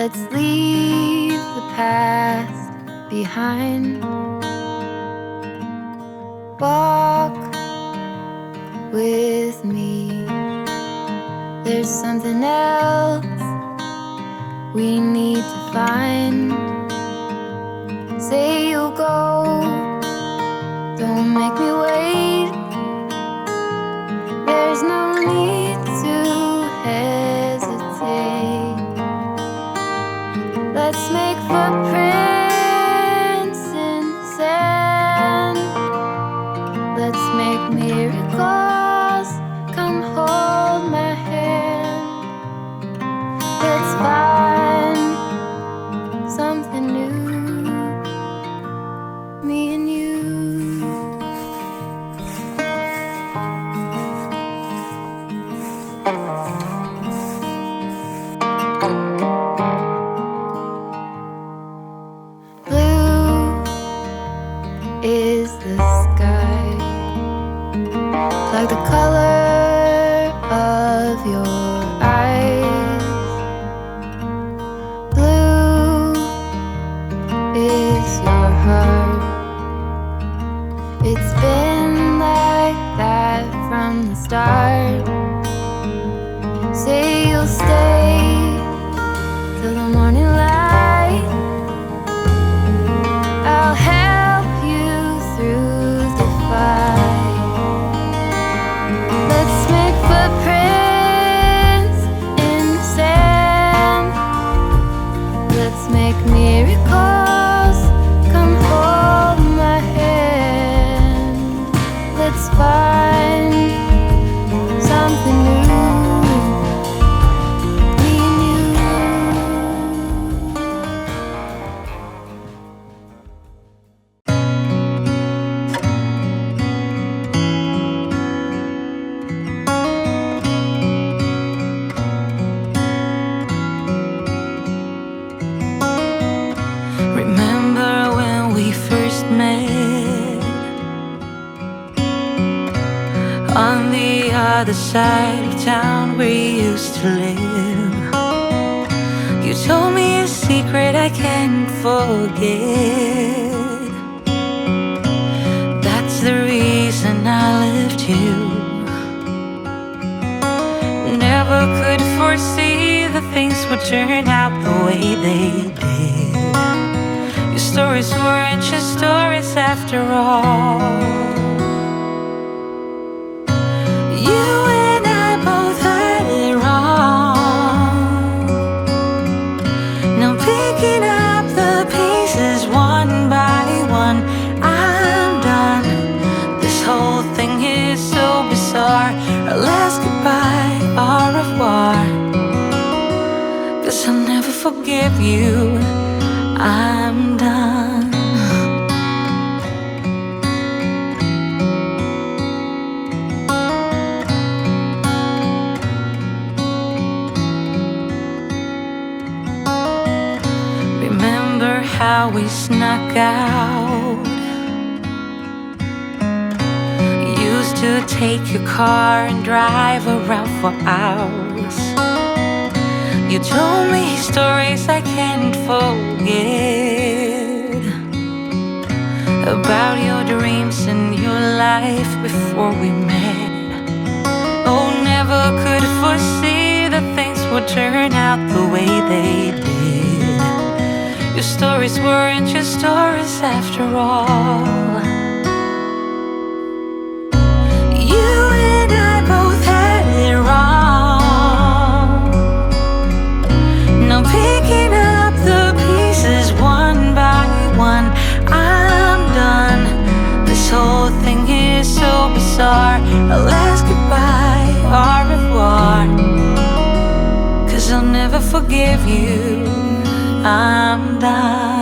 Let's leave the past behind. Walk with me. There's something else we need to find. Say you'll go, don't make me wait. There's no need to hesitate. Let's make footprints in the sand. Let's make miracles. Come hold my hand. Let's find something new, me and you. Blue is the sky, like the color of your eyes. Blue is your heart. It's been like that from the start. Say you'll stay till the morning light. I'll help you through the fight. Let's make footprints in the sand. Let's make miracles. Come hold my hand. Let's find something new, me and you. Remember when we first met on the other side of town where you used to live? You told me a secret I can't forget. That's the reason I left you. Never could foresee the things would turn out the way they did. Your stories weren't just stories after all. You and I both had it wrong. Now picking up the pieces one by one, I'm done. This whole thing is so bizarre. Our last goodbye, au revoir. 'Cause I'll never forgive you. I'm done. Remember how we snuck out? Used to take your car and drive around for hours. You told me stories I can't forget about your dreams and your life before we met. Oh, never could foresee that things would turn out the way they did. Your stories weren't just stories after all. You and I both had it wrong. Now picking up the pieces one by one, I'm done. This whole thing is so bizarre. Our last goodbye, au revoir. 'Cause I'll never forgive you. I'm done.